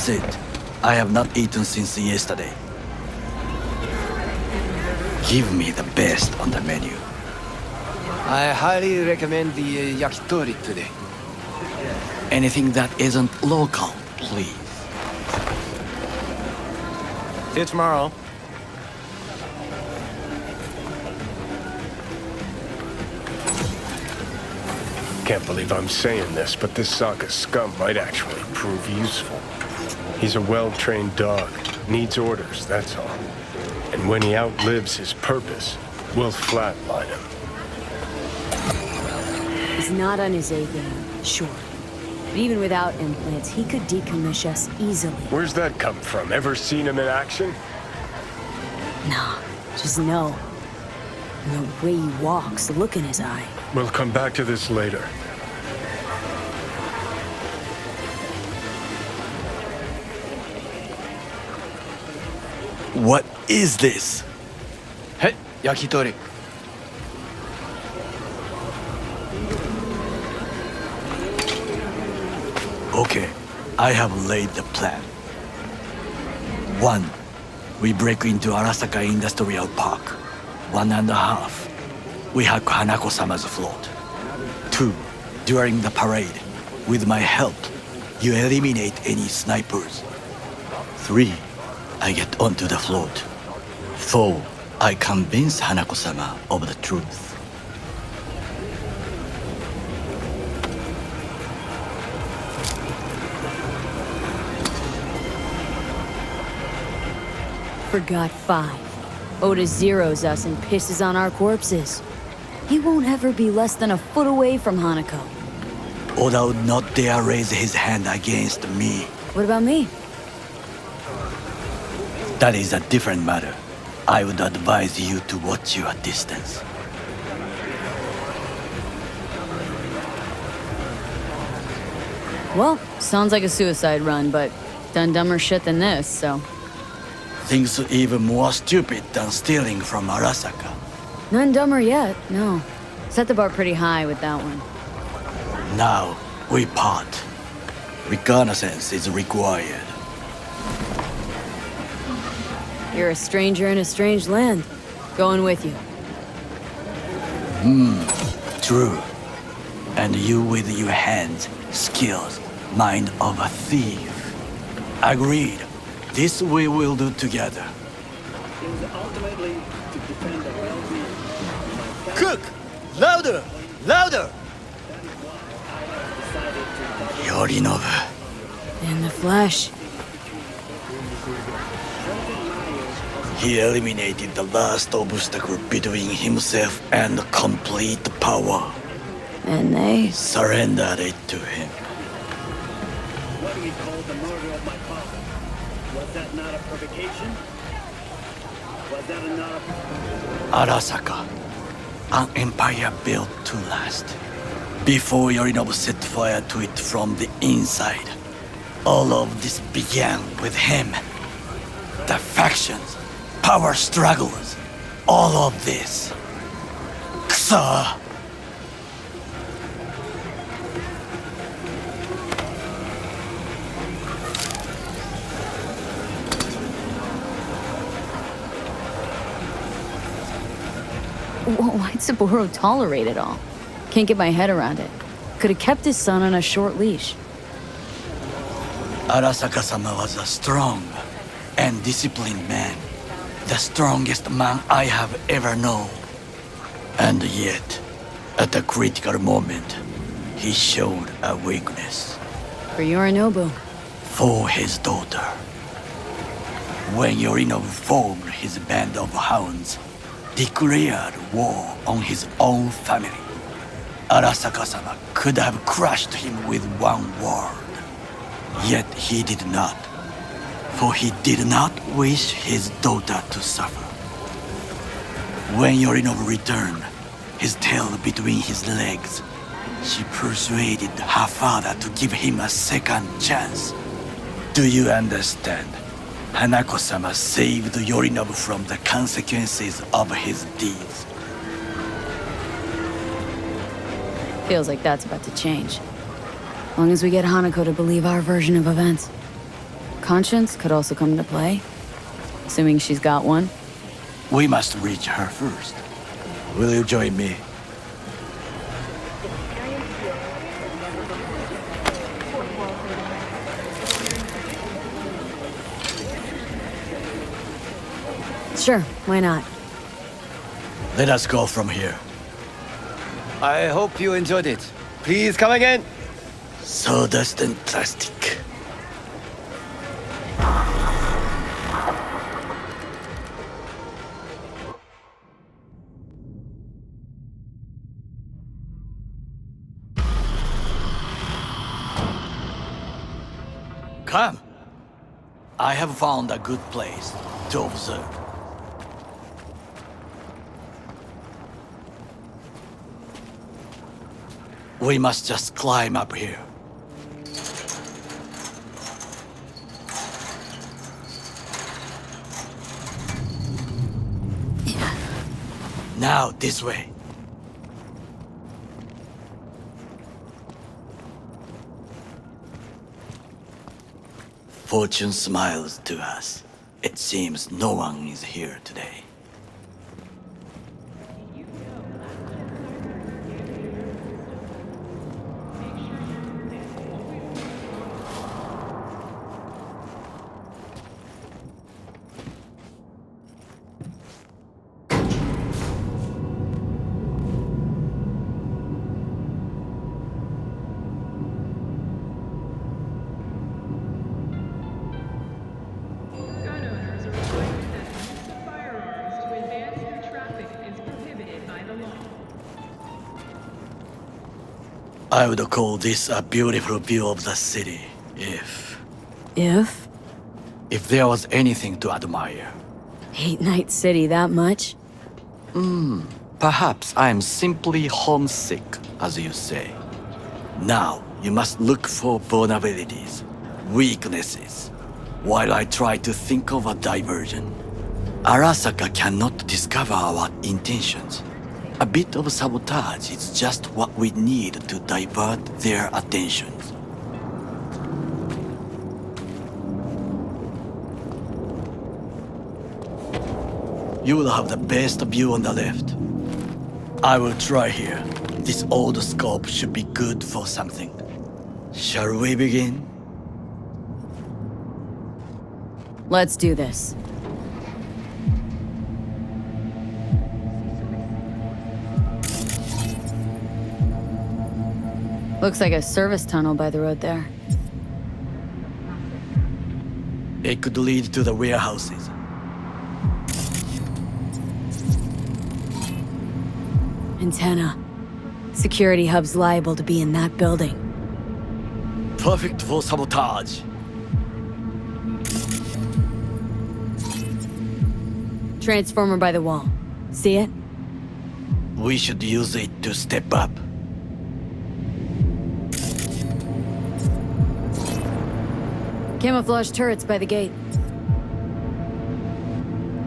That's it. I have not eaten since yesterday. Give me the best on the menu. I highly recommend the yakitori today. Anything that isn't local, please. See you tomorrow. Can't believe I'm saying this, but this Sokka scum might actually prove useful. He's a well-trained dog. Needs orders, that's all. And when he outlives his purpose, we'll flatline him. He's not on his A game, sure. But even without implants, he could decommission us easily. Where's that come from? Ever seen him in action? Nah, just no. And the way he walks, the look in his eye. We'll come back to this later. What is this? Hey, yakitori. Okay, I have laid the plan. 1. We break into Arasaka Industrial Park. 1.5. We hack Hanako-sama's float. 2. During the parade, with my help, you eliminate any snipers. 3. I get onto the float. 4. I convince Hanako-sama of the truth. Forgot 5. Oda zeroes us and pisses on our corpses. He won't ever be less than a foot away from Hanako. Oda would not dare raise his hand against me. What about me? That is a different matter. I would advise you to watch your distance. Well, sounds like a suicide run, but done dumber shit than this, so... Things even more stupid than stealing from Arasaka. None dumber yet, no. Set the bar pretty high with that one. Now, we part. Reconnaissance is required. You're a stranger in a strange land. Going with you. True. And you with your hands, skills, mind of a thief. Agreed. This we will do together. Cook! Louder! Louder! Yorinobu. In the flesh. He eliminated the last obstacle between himself and complete power. And they... Surrendered it to him. What do you call the murder of my father? Was that not a provocation? Was that not a... Arasaka. An empire built to last. Before Yorinobu set fire to it from the inside. All of this began with him. The factions, power struggles, all of this. Kusa! Why'd Saburo tolerate it all? Can't get my head around it. Could have kept his son on a short leash. Arasaka-sama was a strong and disciplined man. The strongest man I have ever known. And yet, at a critical moment, he showed a weakness. For Yorinobu. For his daughter. When Yorinobu formed his band of hounds, declared war on his own family, Arasaka-sama could have crushed him with one word. Yet he did not, for he did not wish his daughter to suffer. When Yorinobu returned, his tail between his legs, she persuaded her father to give him a second chance. Do you understand? Hanako-sama saved Yorinobu from the consequences of his deeds. Feels like that's about to change. Long as we get Hanako to believe our version of events. conscience could also come into play. Assuming she's got one. We must reach her first. Will you join me? Sure, why not? Let us go from here. I hope you enjoyed it. Please come again. Sawdust and plastic. Come. I have found a good place to observe. We must just climb up here. Now, this way. Fortune smiles to us. It seems no one is here today. Gun owners are reminded that the use of firearms to advance through traffic is prohibited by the law. I would call this a beautiful view of the city, if there was anything to admire. Hate Night City that much? Perhaps I am simply homesick, as you say. Now, you must look for vulnerabilities, weaknesses, while I try to think of a diversion. Arasaka cannot discover our intentions. A bit of sabotage is just what we need to divert their attentions. You will have the best view on the left. I will try here. This old scope should be good for something. Shall we begin? Let's do this. Looks like a service tunnel by the road there. It could lead to the warehouses. Antenna. Security hub's liable to be in that building. Perfect for sabotage. Transformer by the wall. See it? We should use it to step up. Camouflage turrets by the gate.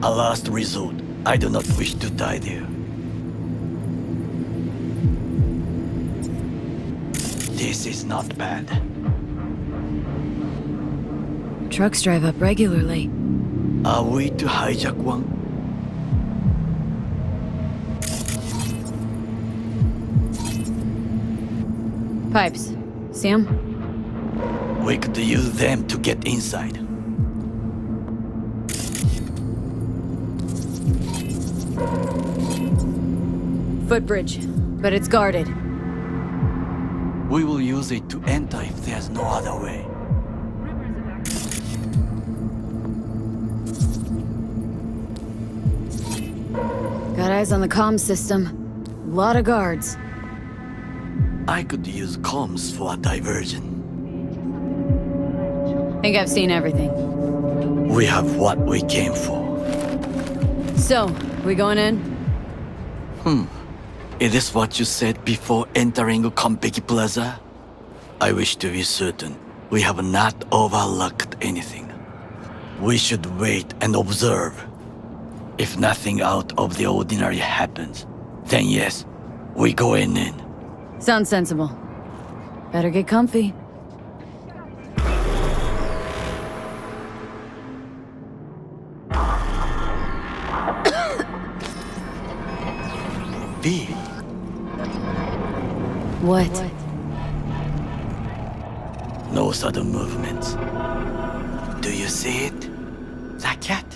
A last resort. I do not wish to die there. This is not bad. Trucks drive up regularly. Are we to hijack one? Pipes. See 'em? We could use them to get inside. Footbridge, but it's guarded. We will use it to enter if there's no other way. Got eyes on the comm system. Lot of guards. I could use comms for a diversion. Think I've seen everything. We have what we came for. So, we going in? Is this what you said before entering Konpeki Plaza? I wish to be certain we have not overlooked anything. We should wait and observe. If nothing out of the ordinary happens, then yes, we go in. Sounds sensible. Better get comfy. be. What? No sudden movements. Do you see it? That cat?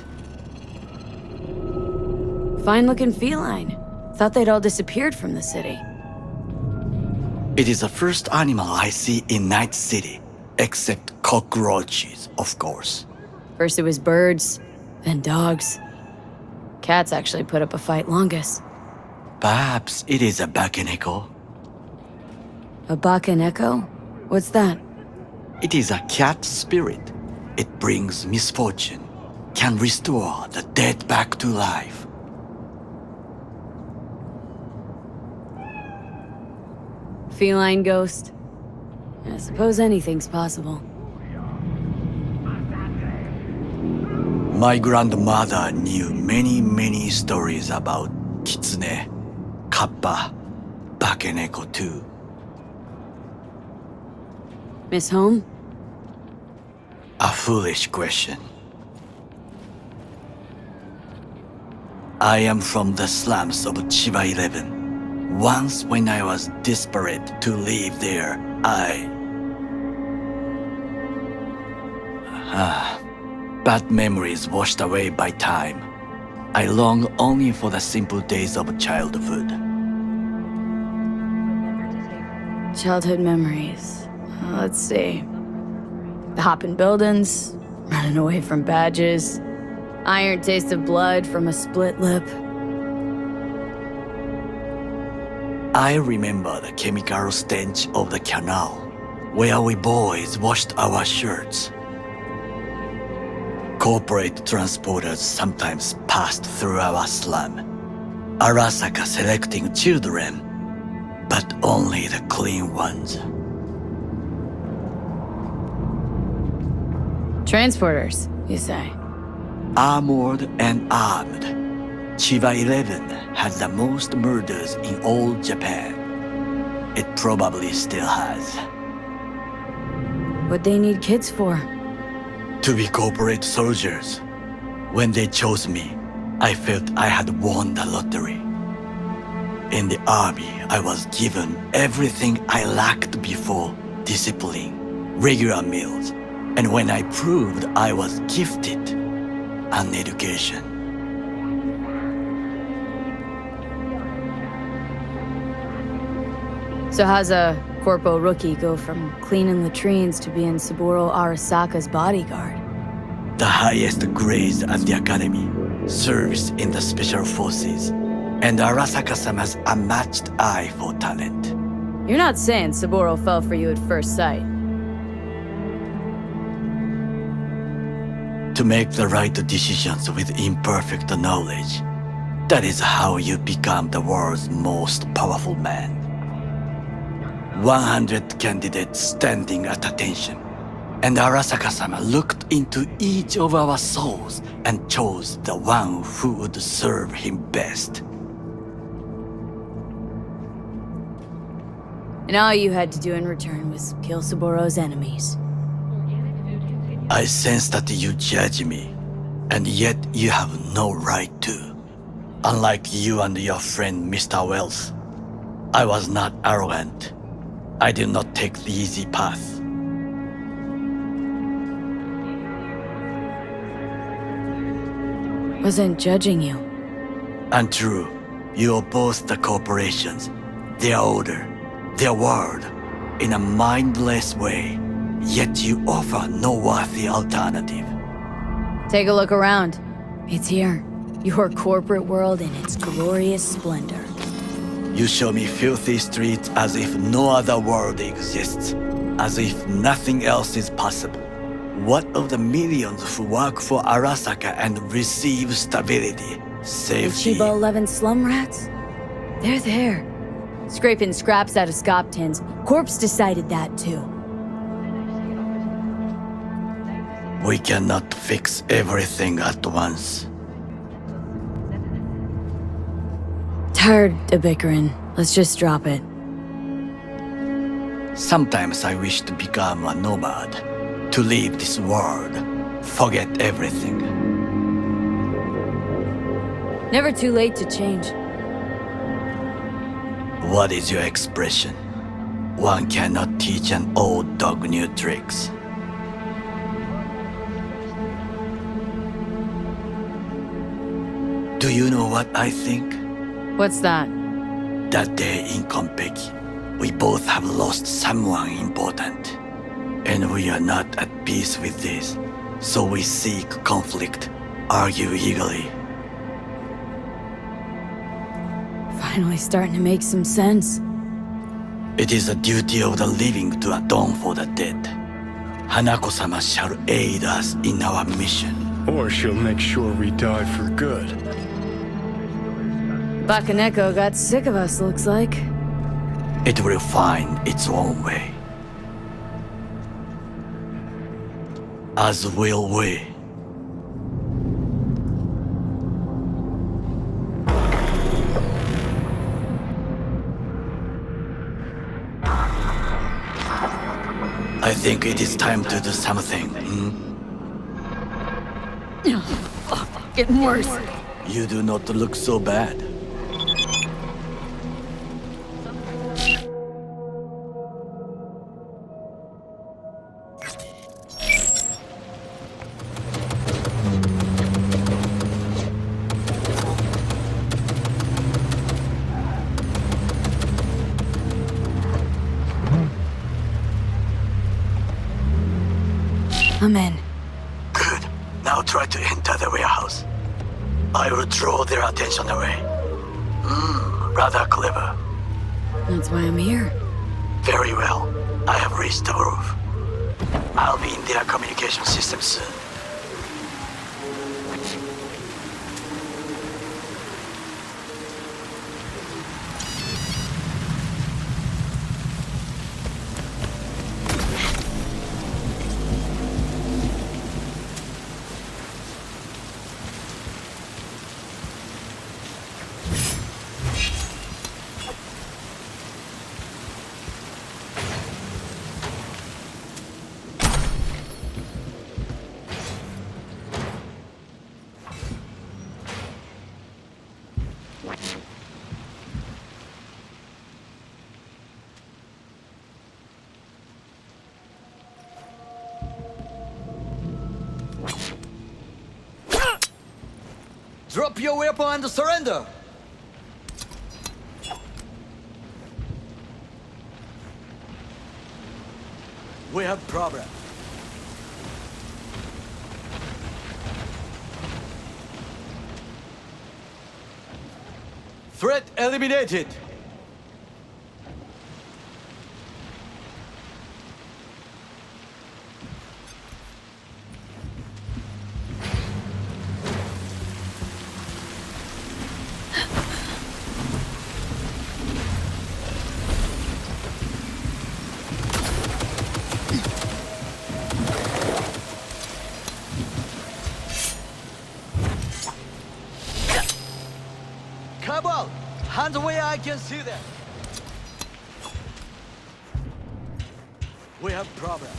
Fine-looking feline. Thought they'd all disappeared from the city. It is the first animal I see in Night City, except cockroaches, of course. First it was birds, then dogs. Cats actually put up a fight longest. Perhaps it is a bakeneko. A bakaneko? What's that? It is a cat spirit. It brings misfortune, can restore the dead back to life. Feline ghost? I suppose anything's possible. My grandmother knew many stories about kitsune, kappa, bakeneko too. Miss Home? A foolish question. I am from the slums of Chiba 11. Once when I was desperate to live there, bad memories washed away by time. I long only for the simple days of childhood. Childhood memories. Let's see. The hopping buildings, running away from badges, iron taste of blood from a split lip. I remember the chemical stench of the canal, where we boys washed our shirts. Corporate transporters sometimes passed through our slum, Arasaka selecting children, but only the clean ones. Transporters, you say? Armored and armed, Chiba 11 had the most murders in all Japan. It probably still has. What they need kids for? To be corporate soldiers. When they chose me, I felt I had won the lottery. In the army, I was given everything I lacked before: discipline, regular meals, and when I proved I was gifted, an education. So how's a corpo rookie go from cleaning latrines to being Saburo Arasaka's bodyguard? The highest grades at the academy, service in the special forces, and Arasaka-sama's unmatched eye for talent. You're not saying Saburo fell for you at first sight. To make the right decisions with imperfect knowledge, that is how you become the world's most powerful man. 100 candidates standing at attention, and Arasaka-sama looked into each of our souls and chose the one who would serve him best. And all you had to do in return was kill Saburo's enemies. I sense that you judge me, and yet you have no right to. Unlike you and your friend Mr. Wells, I was not arrogant. I did not take the easy path. Wasn't judging you. Untrue. You oppose the corporations, their order, their word, in a mindless way, yet you offer no worthy alternative. Take a look around. It's here. Your corporate world in its glorious splendor. You show me filthy streets as if no other world exists, as if nothing else is possible. What of the millions who work for Arasaka and receive stability, The safety? Chiba 11 slum rats? They're there. Scraping scraps out of scop tins. Corpse decided that too. We cannot fix everything at once. Tired of bickering. Let's just drop it. Sometimes I wish to become a nomad, to leave this world, forget everything. Never too late to change. What is your expression? One cannot teach an old dog new tricks. Do you know what I think? What's that? That day in Konpeki, we both have lost someone important. And we are not at peace with this. So we seek conflict, argue eagerly. Finally starting to make some sense. It is the duty of the living to atone for the dead. Hanako-sama shall aid us in our mission. Or she'll make sure we die for good. Bakaneko got sick of us, looks like. It will find its own way. As will we. I think it is time to do something. Getting worse. You do not look so bad. I'm in. Good. Now try to enter the warehouse. I will draw their attention away. Rather clever. That's why I'm here. Very well. I have reached the roof. I'll be in their communication system soon. Drop your weapon and surrender! We have problem. Threat eliminated! Kabal! Hands away, I can see that! We have problem.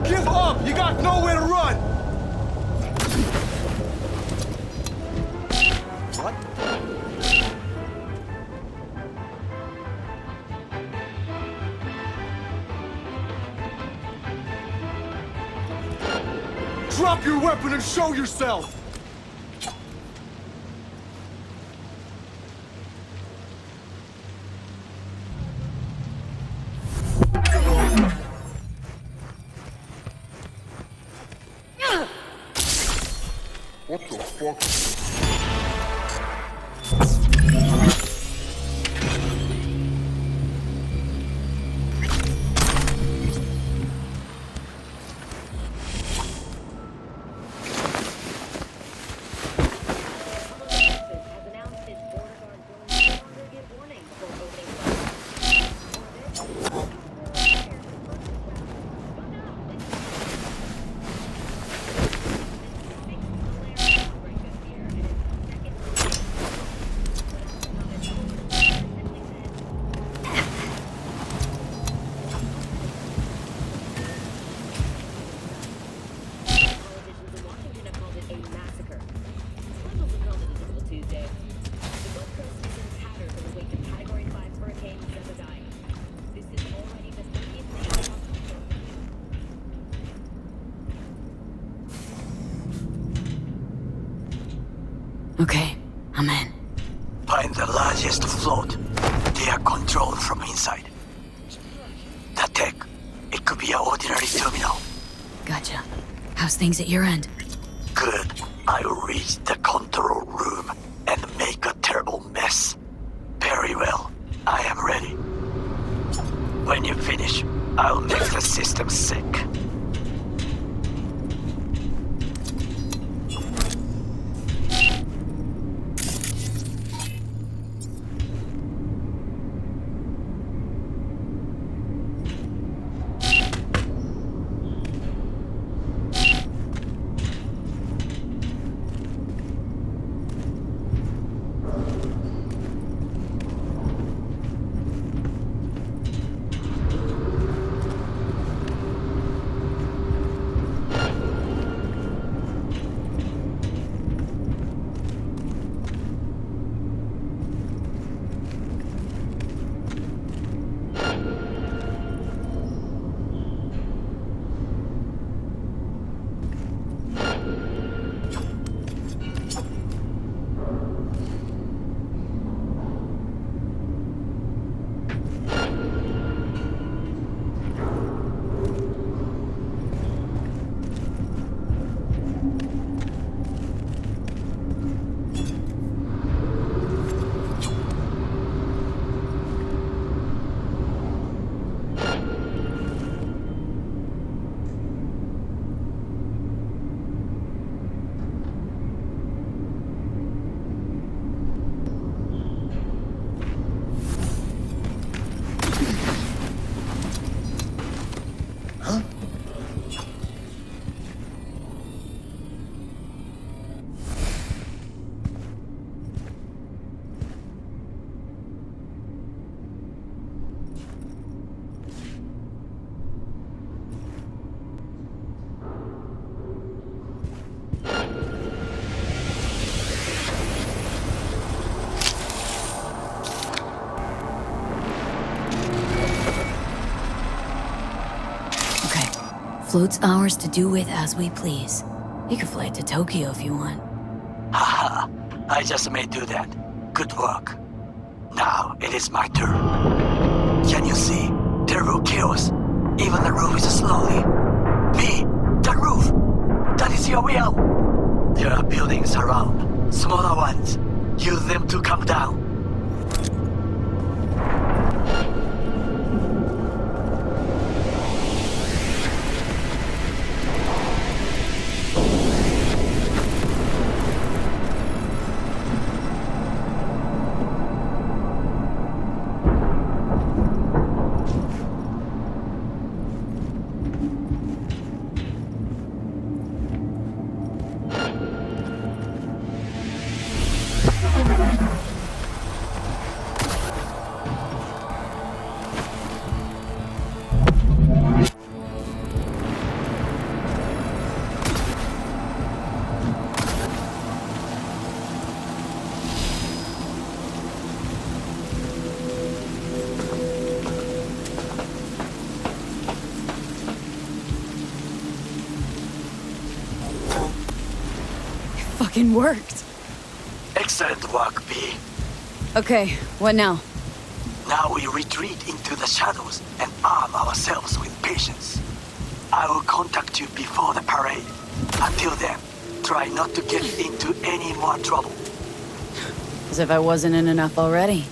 Give up! You got nowhere to run! What? Drop your weapon and show yourself! What the fuck? Has announced its border guard will no longer give warning before opening fire. Okay, I'm in. Find the largest float. They are controlled from inside. The tech, it could be an ordinary terminal. Gotcha. How's things at your end? Good. I'll reach the control room and make a terrible mess. Very well. I am ready. When you finish, I'll make the system sick. Float's ours to do with as we please. You can fly to Tokyo if you want. Haha, I just may do that. Good work. Now it is my turn. Can you see? Terrible chaos. Even the roof is slowly. Me, the roof. That is your way out. There are buildings around, smaller ones. Use them to come down. Fucking worked. Excellent work, B. Okay, what now? Now we retreat into the shadows and arm ourselves with patience. I will contact you before the parade. Until then, try not to get into any more trouble. As if I wasn't in enough already.